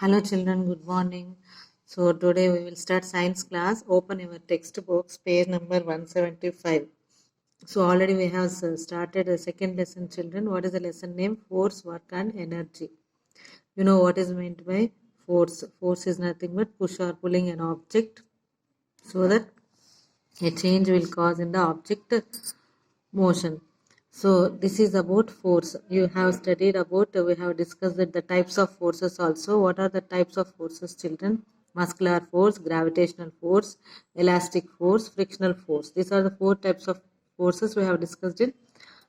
Hello children, good morning. So today we will start science class. Open your textbooks, page number 175. So already we have started the second lesson children. What is the lesson name? Force, work and energy. You know what is meant by force. Force is nothing but push or pulling an object so that a change will cause in the object motion. So this is about force. You have studied about, we have discussed that the types of forces also. What are the types of forces children? Muscular force, gravitational force, elastic force, frictional force. These are the four types of forces we have discussed in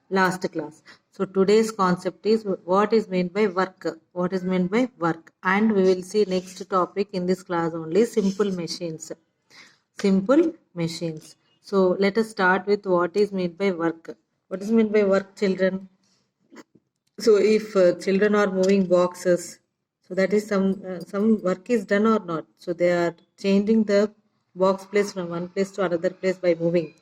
last class. So today's concept is what is meant by work. What is meant by work. And we will see next topic in this class only, simple machines. Simple machines. So let us start with what is meant by work. What is meant by work, children? So if children are moving boxes, so that is some work is done or not. So they are changing the box place from one place to another place by moving.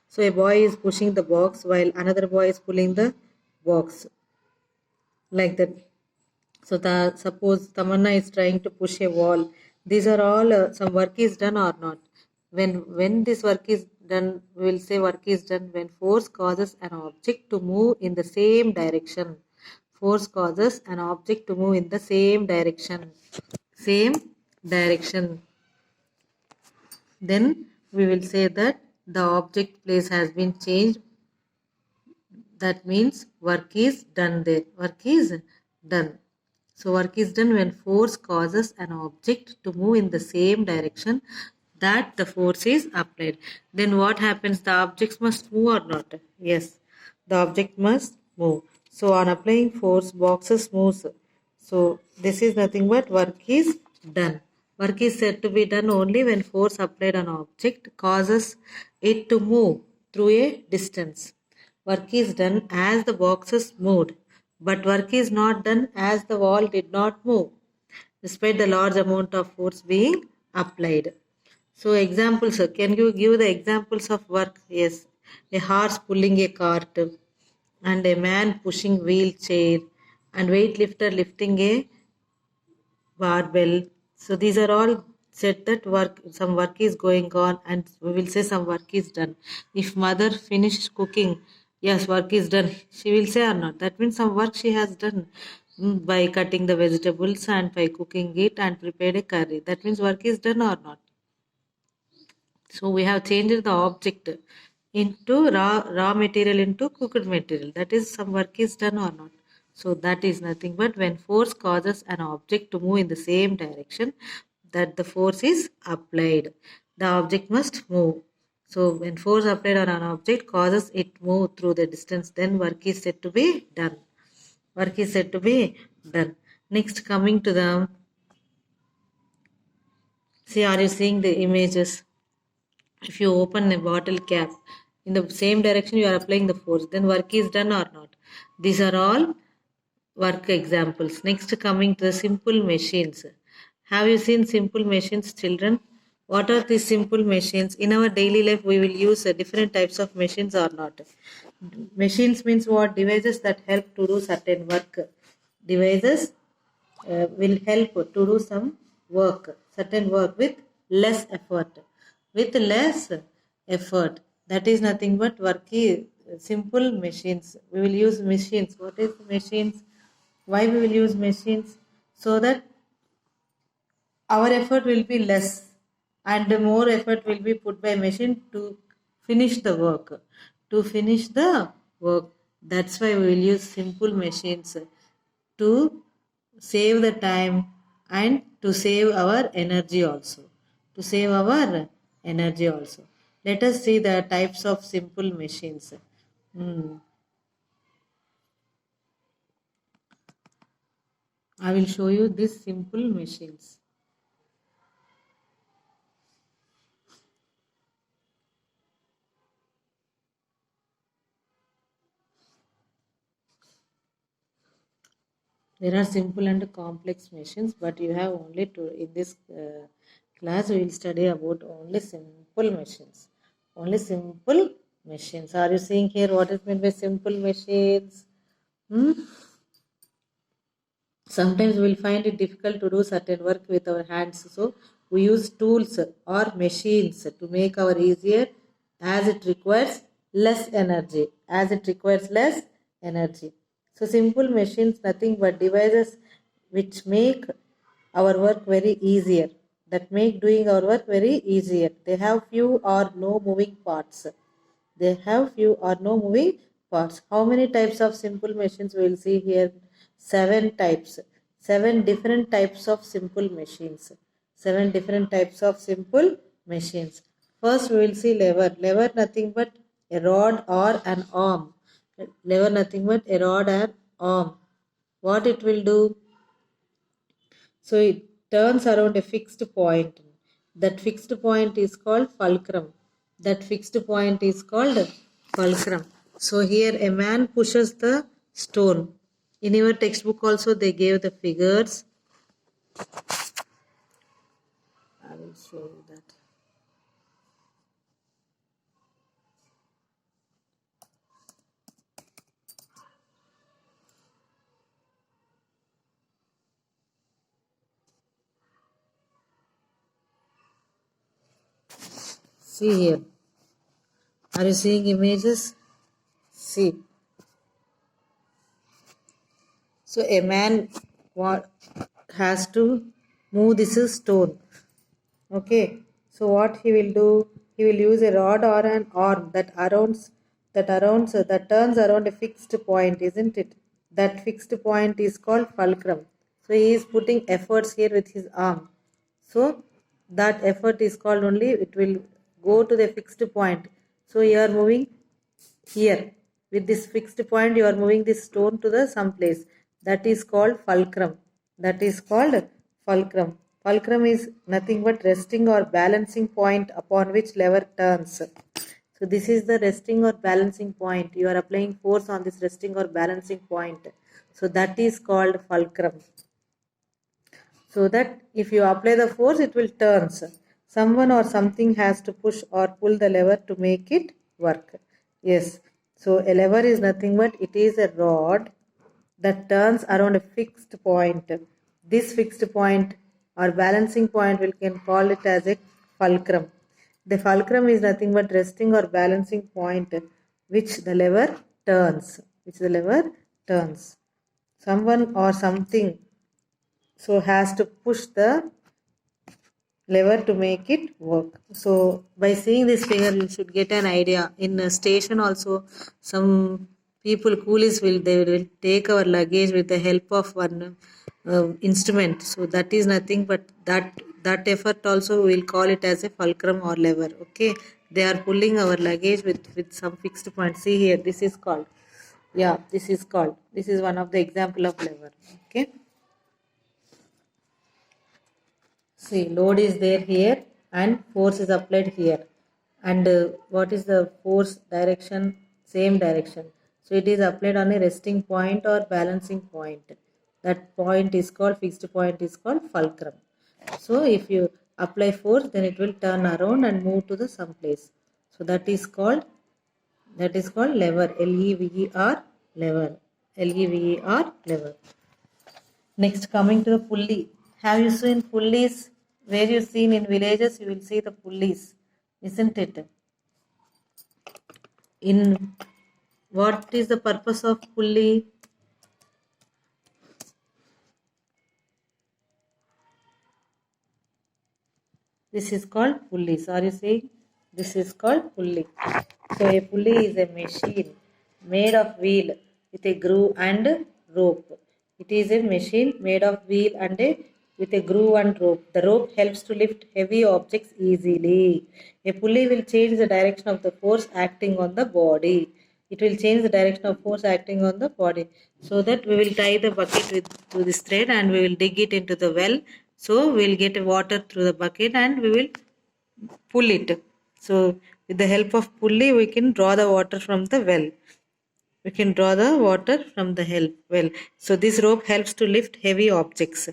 So a boy is pushing the box while another boy is pulling the box, like that. So suppose Tamanna is trying to push a wall. These are all some work is done or not. When this work is done, we will say work is done when force causes an object to move in the same direction. Force causes an object to move in the same direction. Same direction. Then we will say that the object place has been changed. That means work is done there. Work is done. So work is done when force causes an object to move in the same direction that the force is applied. Then what happens? The objects must move or not? Yes, the object must move. So on applying force, boxes moves. So this is nothing but work is done. Work is said to be done only when force applied on object causes it to move through a distance. Work is done as the boxes moved, but work is not done as the wall did not move, despite the large amount of force being applied. So examples, can you give the examples of work? Yes, a horse pulling a cart, and a man pushing wheelchair, and weightlifter lifting a barbell. So these are all said that work, some work is going on, and we will say some work is done. If mother finishes cooking, yes, work is done. She will say or not. That means some work she has done by cutting the vegetables and by cooking it and prepared a curry. That means work is done or not. So we have changed the object into raw material into cooked material. That is some work is done or not. So that is nothing but when force causes an object to move in the same direction that the force is applied. The object must move. So when force applied on an object causes it move through the distance, then work is said to be done. Work is said to be done. Next, coming to the, see, are you seeing the images? If you open a bottle cap in the same direction you are applying the force, then work is done or not. These are all work examples. Next, coming to the simple machines. Have you seen simple machines, children? What are these simple machines? In our daily life we will use different types of machines or not. Machines means what? Devices that help to do certain work. Devices will help to do some work, certain work with less effort. With less effort. That is nothing but work is simple machines. We will use machines. What is machines? Why we will use machines? So that our effort will be less and more effort will be put by machine to finish the work. To finish the work. That's why we will use simple machines to save the time and to save our energy also. To save our energy also. Let us see the types of simple machines. I will show you these simple machines. There are simple and complex machines, but you have only to, in this class, we will study about only simple machines. Only simple machines. Are you seeing here what is meant by simple machines? Hmm? Sometimes we will find it difficult to do certain work with our hands, so we use tools or machines to make our easier, as it requires less energy, so simple machines nothing but devices which make our work very easier, that make doing our work very easier. They have few or no moving parts. How many types of simple machines we will see here? Seven types. Seven different types of simple machines. Seven different types of simple machines. First, we will see lever. Lever nothing but a rod or an arm. Lever nothing but a rod and arm. What it will do? So it turns around a fixed point. That fixed point is called fulcrum. So here a man pushes the stone. In your textbook also they gave the figures. I will show you that. See here. Are you seeing images? See. So a man has to move this stone. Okay. So what he will do? He will use a rod or an arm that turns around a fixed point, isn't it? That fixed point is called fulcrum. So he is putting efforts here with his arm. So that effort is called only, it will go to the fixed point. So you are moving here. With this fixed point, you are moving this stone to the some place. That is called fulcrum. Fulcrum is nothing but resting or balancing point upon which lever turns. So this is the resting or balancing point. You are applying force on this resting or balancing point. So that is called fulcrum. So that if you apply the force, it will turns. Someone or something has to push or pull the lever to make it work. Yes. So a lever is nothing but it is a rod that turns around a fixed point. This fixed point or balancing point, we can call it as a fulcrum. The fulcrum is nothing but resting or balancing point which the lever turns. Someone or something so has to push the lever to make it work. So by seeing this figure you should get an idea. In a station also, some people, coolies, will take our luggage with the help of one instrument. So that is nothing but that effort also we will call it as a fulcrum or lever. Okay, they are pulling our luggage with some fixed point. See here, this is called, this is one of the example of lever. Okay. See, load is there here and force is applied here. And what is the force direction? Same direction. So it is applied on a resting point or balancing point. That point is called, fixed point is called fulcrum. So if you apply force, then it will turn around and move to the some place. So that is called lever. Lever. Lever. Lever. Next, coming to the pulley. Have you seen pulleys? Where you seen in villages, you will see the pulleys, isn't it? In what is the purpose of pulley? This is called pulleys. Are you saying? This is called pulley. So a pulley is a machine made of wheel with a groove and rope. It is a machine made of wheel and with a groove and rope. The rope helps to lift heavy objects easily. A pulley will change the direction of the force acting on the body. It will change the direction of force acting on the body. So that we will tie the bucket to this thread and we will dig it into the well. So we will get water through the bucket and we will pull it. So with the help of pulley, we can draw the water from the well. Well. So this rope helps to lift heavy objects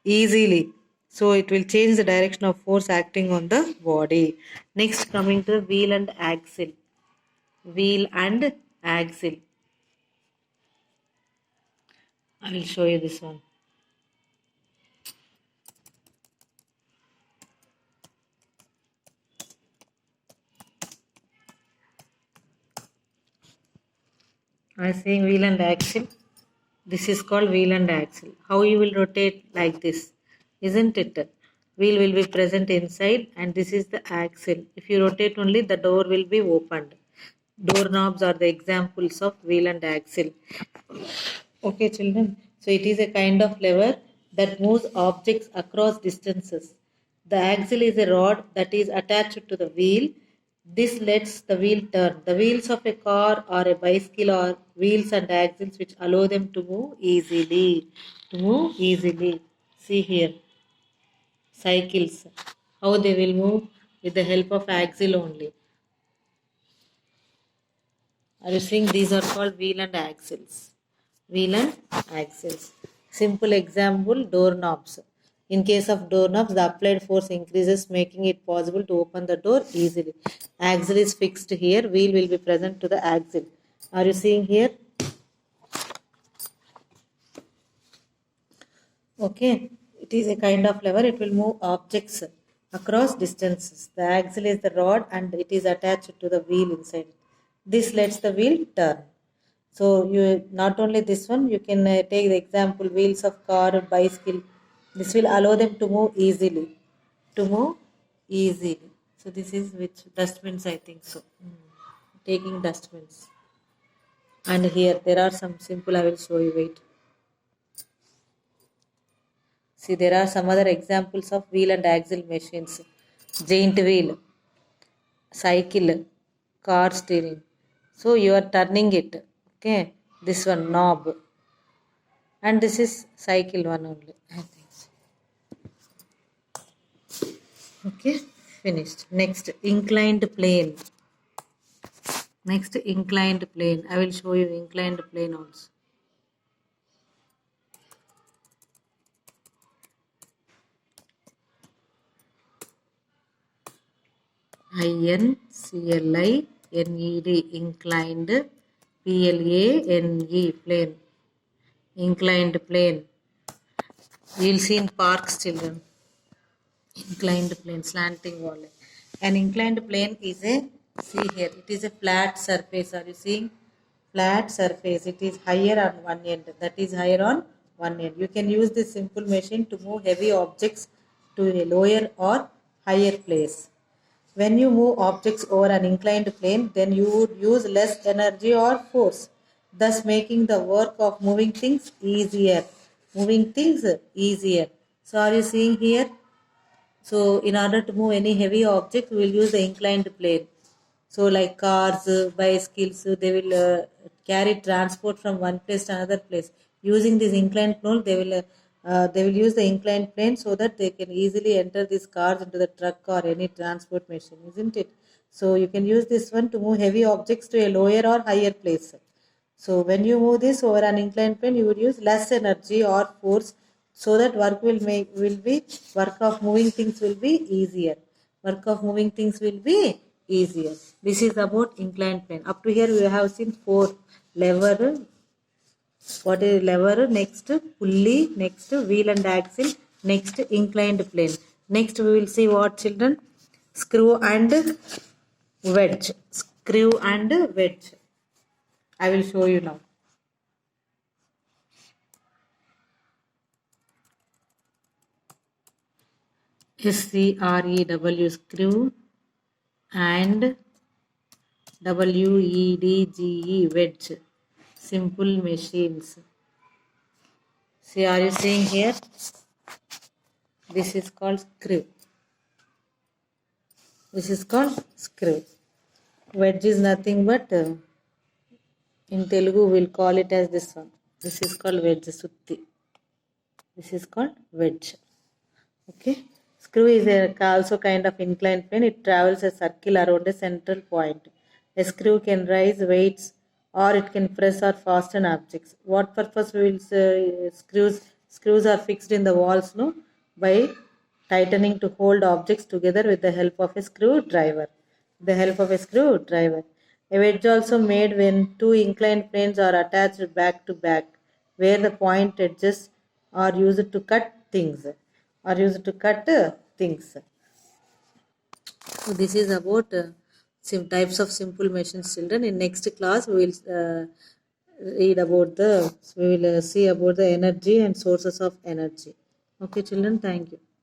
easily. So it will change the direction of force acting on the body. Next, coming to wheel and axle. Wheel and axle. I will show you this one. I am saying wheel and axle. This is called wheel and axle. How you will rotate like this, isn't it? Wheel will be present inside and this is the axle. If you rotate only, the door will be opened. Doorknobs are the examples of wheel and axle. Okay, children. So it is a kind of lever that moves objects across distances. The axle is a rod that is attached to the wheel. This lets the wheel turn. The wheels of a car or a bicycle are wheels and axles which allow them to move easily. To move easily. See here, cycles. How they will move with the help of axle only. Are you seeing these are called wheel and axles? Wheel and axles. Simple example, doorknobs. In case of doorknobs, the applied force increases, making it possible to open the door easily. Axle is fixed here, wheel will be present to the axle. Are you seeing here? Okay, it is a kind of lever, it will move objects across distances. The axle is the rod and it is attached to the wheel inside. This lets the wheel turn. So you not only this one, you can take the example wheels of car, bicycle. This will allow them to move easily. To move easily. So this is which dustbins I think so. Taking dustbins. And here there are some simple I will show you. Wait. See, there are some other examples of wheel and axle machines. Giant wheel, cycle, car steering. So you are turning it. Okay. This one, knob. And this is cycle one only, I think so. Okay. Finished. Next, inclined plane. Next, inclined plane. I will show you inclined plane also. INCLINED, inclined, PLANE, plane, inclined plane. You will see in parks, children. Inclined plane, slanting wall. An inclined plane is a, see here, it is a flat surface. Are you seeing? Flat surface. It is higher on one end. That is higher on one end. You can use this simple machine to move heavy objects to a lower or higher place. When you move objects over an inclined plane, then you would use less energy or force, thus making the work of moving things easier. Moving things easier. So are you seeing here? So in order to move any heavy object, we will use the inclined plane. So like cars, bicycles, they will carry transport from one place to another place. Using this inclined plane, they will use the inclined plane so that they can easily enter these cars into the truck or any transport machine, isn't it? So you can use this one to move heavy objects to a lower or higher place. So when you move this over an inclined plane, you will use less energy or force so that work of moving things will be easier. Work of moving things will be easier. This is about inclined plane. Up to here we have seen four: lever. What is lever? Next pulley. Next wheel and axle. Next inclined plane. Next we will see what, children? Screw and wedge. Screw and wedge. I will show you now. SCREW, screw, and WEDGE, wedge. Simple machines. See, are you seeing here? This is called screw. This is called screw. Wedge is nothing but, in Telugu we'll call it as this one. This is called wedge, sutti. This is called wedge. Okay. Screw is also kind of inclined plane. It travels a circle around a central point. A screw can raise weights or it can press or fasten objects. What purpose will screws are fixed in the walls, no? By tightening to hold objects together with the help of a screwdriver. The help of a screwdriver. A wedge also made when two inclined planes are attached back to back, where the point edges are used to cut things. So this is about some types of simple machines, children. In next class we will read about we will see about the energy and sources of energy. Okay, children, thank you.